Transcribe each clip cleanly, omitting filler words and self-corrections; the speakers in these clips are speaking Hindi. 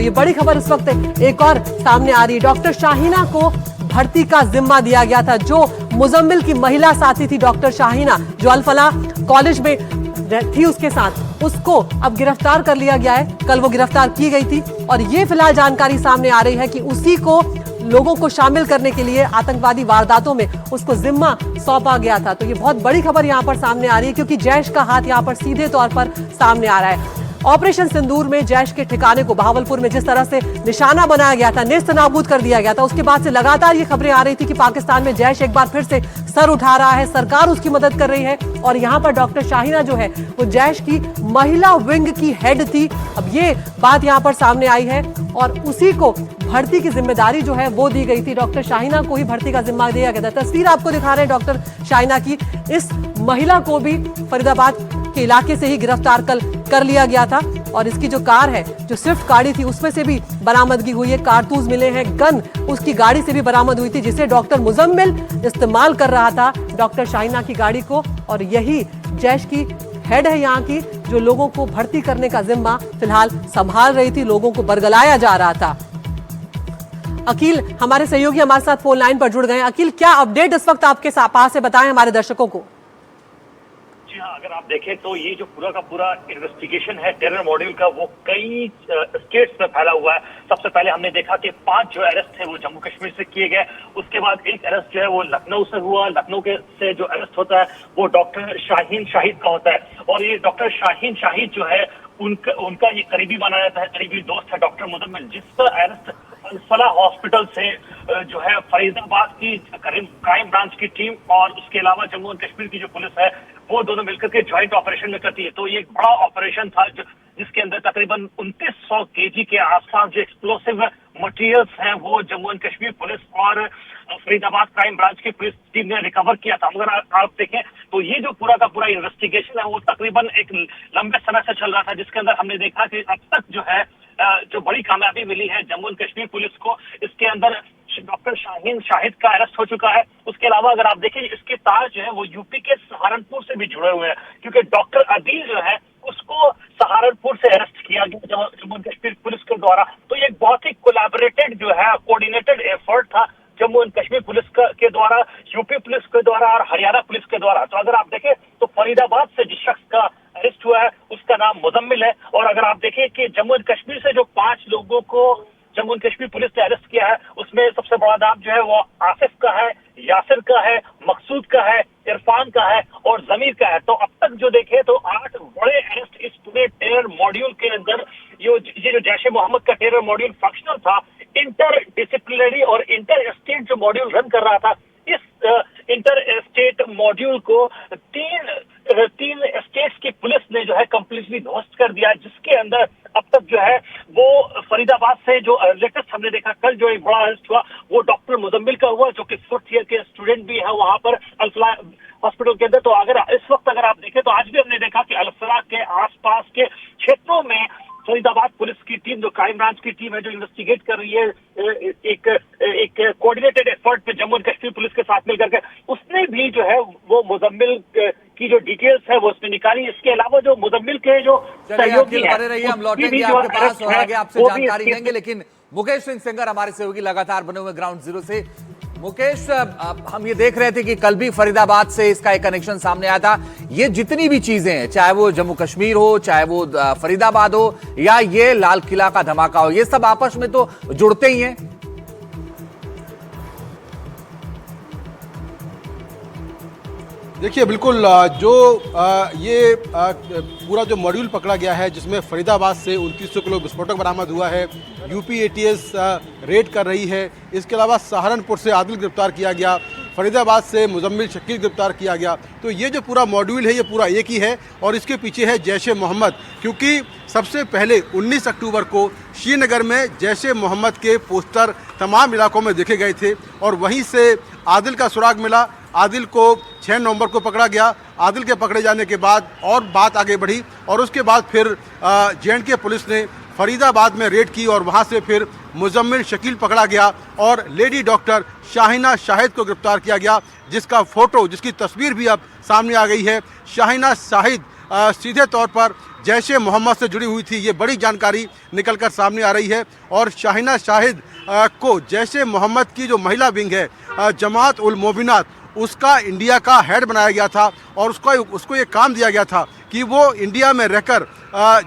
ये बड़ी खबर इस वक्त एक और सामने आ रही है। डॉक्टर शाहीना को भर्ती का जिम्मा दिया गया था। जो मुजम्मिल की महिला साथी थी डॉक्टर शाहीना, जो अल फलाह कॉलेज में थी उसके साथ, उसको अब गिरफ्तार कर लिया गया है। कल वो गिरफ्तार की गई थी और ये फिलहाल जानकारी सामने आ रही है कि उसी को लोगों को शामिल करने के लिए आतंकवादी वारदातों में उसको जिम्मा सौंपा गया था। तो ये बहुत बड़ी खबर यहां पर सामने आ रही है, क्योंकि जैश का हाथ यहां पर सीधे तौर पर सामने आ रहा है। ऑपरेशन सिंदूर में जैश के ठिकाने को बहावलपुर में जिस तरह से निशाना बनाया गया था, नेस्त नाबूद कर दिया गया था, उसके बाद से लगातार ये खबरें आ रही थी कि पाकिस्तान में जैश एक बार फिर से सर उठा रहा है, सरकार उसकी मदद कर रही है। और यहाँ पर डॉक्टर शाहीना जो है वो जैश की महिला विंग की हेड थी। अब ये बात यहाँ पर सामने आई है और उसी को भर्ती की जिम्मेदारी जो है वो दी गई थी। डॉक्टर शाहीना को ही भर्ती का जिम्मा दिया गया था। तस्वीर आपको दिखा रहे हैं डॉक्टर शाहीना की। इस महिला को भी फरीदाबाद के इलाके से ही गिरफ्तार कर लिया गया था और इसकी जो कार है, जो स्विफ्ट गाड़ी थी, उसमें से भी बरामदगी हुई है। कारतूस मिले हैं, गन उसकी गाड़ी से भी बरामद हुई थी, जिसे डॉक्टर मुजम्मिल इस्तेमाल कर रहा था डॉक्टर शाहीना की गाड़ी को। और यही जैश की हेड है यहाँ की, जो लोगों को भर्ती करने का जिम्मा फिलहाल संभाल रही थी, लोगों को बरगलाया जा रहा था। अकील हमारे सहयोगी हमारे साथ फोन लाइन पर जुड़ गए हैं। अकील, क्या अपडेट इस वक्त आपके पास है, बताएं हमारे दर्शकों को। जी हाँ, अगर आप देखें तो ये जो पूरा का पूरा इन्वेस्टिगेशन है टेरर मॉड्यूल का, वो कई स्टेट्स में फैला हुआ है। सबसे पहले हमने देखा कि 5 जो अरेस्ट थे वो जम्मू कश्मीर से किए गए। उसके बाद एक अरेस्ट जो है वो लखनऊ से हुआ। लखनऊ के से जो अरेस्ट होता है वो डॉक्टर शाहीन शाहिद का होता है। और ये डॉक्टर शाहीन शाहिद जो है उनका ये करीबी माना जाता है, करीबी दोस्त है डॉक्टर मुजम्मिल, जिसका अरेस्ट अल फलाह हॉस्पिटल से जो है फरीदाबाद की क्राइम ब्रांच की टीम और उसके अलावा जम्मू एंड कश्मीर की जो पुलिस है वो दोनों मिलकर के ज्वाइंट ऑपरेशन में करती है। तो ये एक बड़ा ऑपरेशन था जिसके अंदर तकरीबन 2900 केजी के आसपास जो एक्सप्लोसिव मटेरियल्स हैं वो जम्मू एंड कश्मीर पुलिस और फरीदाबाद क्राइम ब्रांच की पुलिस टीम ने रिकवर किया था। मगर आप देखें तो ये जो पूरा का पूरा इन्वेस्टिगेशन है वो तकरीबन एक लंबे समय से चल रहा था, जिसके अंदर हमने देखा कि अब तक जो है जो बड़ी कामयाबी मिली है जम्मू एंड कश्मीर पुलिस को। इसके अंदर डॉक्टर शाहीन शाहिद का अरेस्ट हो चुका है। उसके अलावा अगर आप देखें इसके तार जो है वो यूपी के सहारनपुर से भी जुड़े हुए हैं, क्योंकि डॉक्टर अदील जो है उसको सहारनपुर से अरेस्ट किया गया जम्मू एंड कश्मीर पुलिस के द्वारा। तो ये एक बहुत ही कोलैबोरेटेड जो है कोऑर्डिनेटेड एफर्ट था जम्मू एंड कश्मीर पुलिस के द्वारा, यूपी पुलिस के द्वारा और हरियाणा पुलिस के द्वारा। तो अगर आप देखें तो फरीदाबाद से जिस शख्स का अरेस्ट हुआ है उसका नाम मुजम्मिल है। और अगर आप देखें कि जम्मू एंड कश्मीर से जो 5 लोगों को जम्मू एंड कश्मीर पुलिस ने अरेस्ट किया है उसमें सबसे बड़ा नाम जो है वो आसिफ का है, यासिर का है, मकसूद का है, इरफान का है और जमीर का है। तो अब तक जो देखे तो 8 बड़े अरेस्ट इस पूरे टेरर मॉड्यूल के अंदर। ये जो जैश ए मोहम्मद का टेरर मॉड्यूल फंक्शनल था, इंटर डिसिप्लिनरी और इंटर स्टेट जो मॉड्यूल रन कर रहा था, इस इंटर स्टेट मॉड्यूल को तीन स्टेट्स की पुलिस ने जो है कंप्लीटली ध्वस्त कर दिया, जिसके अंदर अब तक जो है वो फरीदाबाद से जो लेटेस्ट हमने देखा कल जो एक बड़ा अरेस्ट हुआ वो डॉक्टर मुजम्मिल का हुआ, जो कि 4th ईयर के स्टूडेंट भी है वहां पर अल फलाह हॉस्पिटल के अंदर। तो अगर इस वक्त अगर आप देखें तो आज भी हमने देखा कि अल फलाह के आसपास के क्षेत्रों में फरीदाबाद पुलिस की टीम, जो क्राइम ब्रांच की टीम है जो इन्वेस्टिगेट कर रही है, एक कोऑर्डिनेटेड एफर्ट पे जम्मू एंड कश्मीर पुलिस के साथ मिलकर के उसने भी जो है वो मुजम्मिल की जो डिटेल्स है वो उसने निकाली। इसके अलावा जो मुजम्मिल के जो सहयोगी हैं, हम लौटेंगे आपके पास और आगे आपसे जानकारी लेंगे, लेकिन मुकेश सिंह सेंगर हमारे सहयोगी लगातार बने हुए ग्राउंड जीरो से। मुकेश, हम ये देख रहे थे कि कल भी फरीदाबाद से इसका एक कनेक्शन सामने आया था। ये जितनी भी चीजें हैं, चाहे वो जम्मू कश्मीर हो, चाहे वो फरीदाबाद हो या ये लाल किला का धमाका हो, ये सब आपस में तो जुड़ते ही हैं। देखिए बिल्कुल, जो ये पूरा जो मॉड्यूल पकड़ा गया है जिसमें फरीदाबाद से 2900 किलो विस्फोटक बरामद हुआ है, यूपी एटीएस रेड कर रही है। इसके अलावा सहारनपुर से आदिल गिरफ्तार किया गया, फरीदाबाद से मुजम्मिल शकील गिरफ्तार किया गया। तो ये जो पूरा मॉड्यूल है ये पूरा एक ही है और इसके पीछे है जैश ए मोहम्मद, क्योंकि सबसे पहले 19 अक्टूबर को श्रीनगर में जैश ए मोहम्मद के पोस्टर तमाम इलाकों में देखे गए थे और वहीं से आदिल का सुराग मिला। आदिल को 6 नवंबर को पकड़ा गया। आदिल के पकड़े जाने के बाद और बात आगे बढ़ी और उसके बाद फिर जे.एंड.के पुलिस ने फरीदाबाद में रेड की और वहां से फिर मुजम्मिल शकील पकड़ा गया और लेडी डॉक्टर शाहीना शाहिद को गिरफ्तार किया गया, जिसका फोटो, जिसकी तस्वीर भी अब सामने आ गई है। शाहीना शाहिद सीधे तौर पर जैश ए मोहम्मद से जुड़ी हुई थी। ये बड़ी जानकारी निकलकर सामने आ रही है। और शाहिना शाहिद को जैश ए मोहम्मद की जो महिला विंग है जमात उल मोमिनात, उसका इंडिया का हेड बनाया गया था और उसको ये काम दिया गया था कि वो इंडिया में रहकर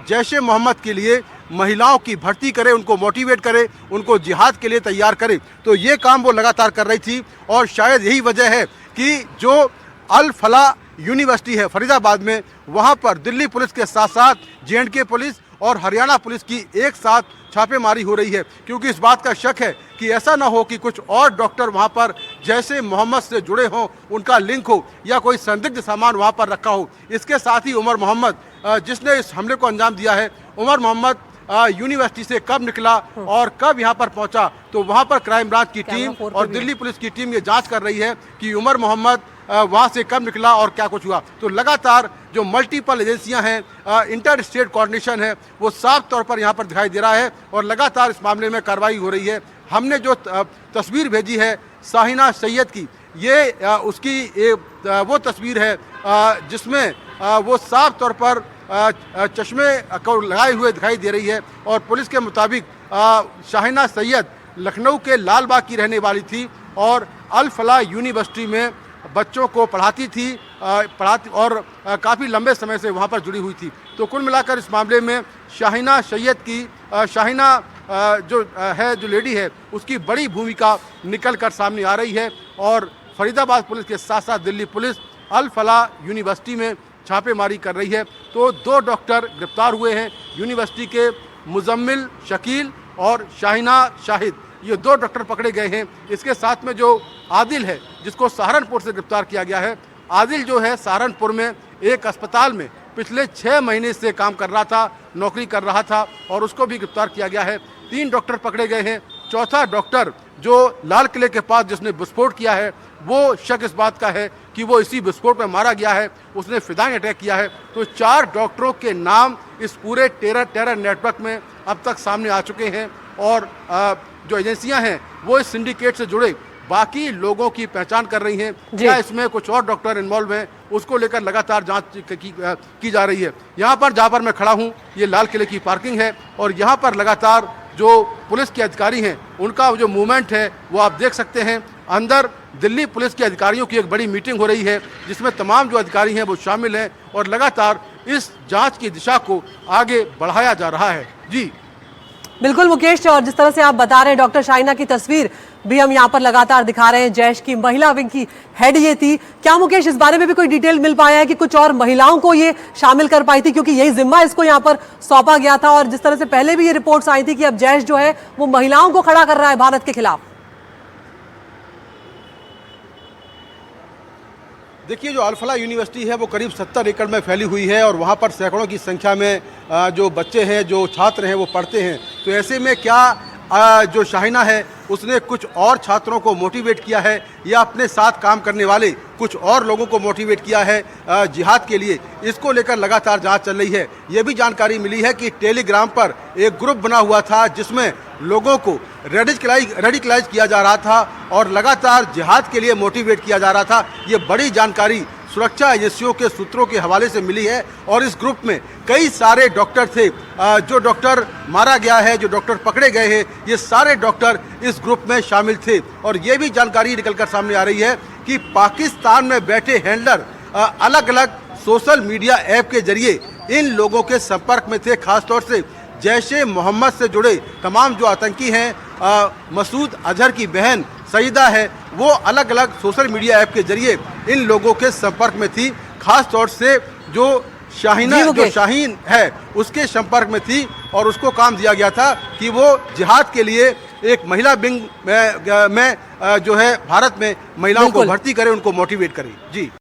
जैश ए मोहम्मद के लिए महिलाओं की भर्ती करे, उनको मोटिवेट करे, उनको जिहाद के लिए तैयार करे। तो ये काम वो लगातार कर रही थी और शायद यही वजह है कि जो अल फला यूनिवर्सिटी है फरीदाबाद में, वहाँ पर दिल्ली पुलिस के साथ साथ J&K पुलिस और हरियाणा पुलिस की एक साथ छापेमारी हो रही है, क्योंकि इस बात का शक है कि ऐसा ना हो कि कुछ और डॉक्टर वहाँ पर जैसे मोहम्मद से जुड़े हों, उनका लिंक हो या कोई संदिग्ध सामान वहाँ पर रखा हो। इसके साथ ही उमर मोहम्मद जिसने इस हमले को अंजाम दिया है, उमर मोहम्मद यूनिवर्सिटी से कब निकला और कब यहाँ पर पहुंचा, तो वहाँ पर क्राइम ब्रांच की टीम और दिल्ली पुलिस की टीम ये जांच कर रही है कि उमर मोहम्मद वहाँ से कब निकला और क्या कुछ हुआ। तो लगातार जो मल्टीपल एजेंसियां हैं, इंटर स्टेट कोऑर्डिनेशन है, वो साफ तौर पर यहाँ पर दिखाई दे रहा है और लगातार इस मामले में कार्रवाई हो रही है। हमने जो तस्वीर भेजी है शाहिना सैयद की, ये उसकी वो तस्वीर है जिसमें वो साफ तौर पर चश्मे को लगाए हुए दिखाई दे रही है। और पुलिस के मुताबिक शाहिना सैयद लखनऊ के लालबाग की रहने वाली थी और अल फला यूनिवर्सिटी में बच्चों को पढ़ाती थी और काफ़ी लंबे समय से वहाँ पर जुड़ी हुई थी। तो कुल मिलाकर इस मामले में शाहिना सैयद की शाहिना जो लेडी है, उसकी बड़ी भूमिका निकल कर सामने आ रही है। और फरीदाबाद पुलिस के साथ साथ दिल्ली पुलिस अल फला यूनिवर्सिटी में छापेमारी कर रही है। तो 2 डॉक्टर गिरफ्तार हुए हैं यूनिवर्सिटी के, मुजम्मिल शकील और शाहिना शाहिद, ये 2 डॉक्टर पकड़े गए हैं। इसके साथ में जो आदिल है, जिसको सहारनपुर से गिरफ्तार किया गया है, आदिल जो है सहारनपुर में एक अस्पताल में पिछले 6 महीने से काम कर रहा था, नौकरी कर रहा था और उसको भी गिरफ्तार किया गया है। 3 डॉक्टर पकड़े गए हैं। चौथा डॉक्टर जो लाल किले के पास जिसने विस्फोट किया है, वो शक इस बात का है कि वो इसी विस्फोट में मारा गया है, उसने फिदाइन अटैक किया है। तो 4 डॉक्टरों के नाम इस पूरे टेरर नेटवर्क में अब तक सामने आ चुके हैं और जो एजेंसियां हैं वो इस सिंडिकेट से जुड़े बाकी लोगों की पहचान कर रही हैं। क्या इसमें कुछ और डॉक्टर इन्वॉल्व हैं, उसको लेकर लगातार जांच की जा रही है। यहाँ पर जहाँ पर मैं खड़ा हूँ, ये लाल किले की पार्किंग है और यहाँ पर लगातार जो पुलिस के अधिकारी हैं, उनका जो मूवमेंट है वो आप देख सकते हैं। अंदर दिल्ली पुलिस के अधिकारियों की एक बड़ी मीटिंग हो रही है, जिसमें तमाम जो अधिकारी हैं वो शामिल हैं और लगातार इस जांच की दिशा को आगे बढ़ाया जा रहा है। जी बिल्कुल मुकेश, और जिस तरह से आप बता रहे हैं, डॉक्टर शाहिना की तस्वीर भी हम यहाँ पर लगातार दिखा रहे हैं। जैश की महिला विंग की हेड ये थी। क्या मुकेश इस बारे में भी कोई डिटेल मिल पाया है कि कुछ और महिलाओं को ये शामिल कर पाई थी, क्योंकि यही जिम्मा इसको यहाँ पर सौंपा गया था और जिस तरह से पहले भी ये रिपोर्ट्स आई थी कि अब जैश जो है वो महिलाओं को खड़ा कर रहा है भारत के खिलाफ। देखिए, जो अल फला यूनिवर्सिटी है वो करीब 70 एकड़ में फैली हुई है और वहाँ पर सैकड़ों की संख्या में जो बच्चे हैं, जो छात्र हैं, वो पढ़ते हैं। तो ऐसे में क्या जो शाहिना है उसने कुछ और छात्रों को मोटिवेट किया है या अपने साथ काम करने वाले कुछ और लोगों को मोटिवेट किया है जिहाद के लिए, इसको लेकर लगातार जांच चल रही है। ये भी जानकारी मिली है कि टेलीग्राम पर एक ग्रुप बना हुआ था जिसमें लोगों को रेडिकलाइज किया जा रहा था और लगातार जिहाद के लिए मोटिवेट किया जा रहा था। ये बड़ी जानकारी सुरक्षा एजेंसियों के सूत्रों के हवाले से मिली है और इस ग्रुप में कई सारे डॉक्टर थे। जो डॉक्टर मारा गया है, जो डॉक्टर पकड़े गए हैं, ये सारे डॉक्टर इस ग्रुप में शामिल थे। और ये भी जानकारी निकलकर सामने आ रही है कि पाकिस्तान में बैठे हैंडलर अलग अलग सोशल मीडिया ऐप के जरिए इन लोगों के संपर्क में थे। खासतौर से जैश ए मोहम्मद से जुड़े तमाम जो आतंकी हैं, मसूद अजहर की बहन सईदा है, वो अलग अलग सोशल मीडिया ऐप के जरिए इन लोगों के संपर्क में थी। खास तौर से जो शाहिना, जो शाहीन है, उसके संपर्क में थी और उसको काम दिया गया था कि वो जिहाद के लिए एक महिला विंग में जो है भारत में महिलाओं को भर्ती करे, उनको मोटिवेट करे। जी।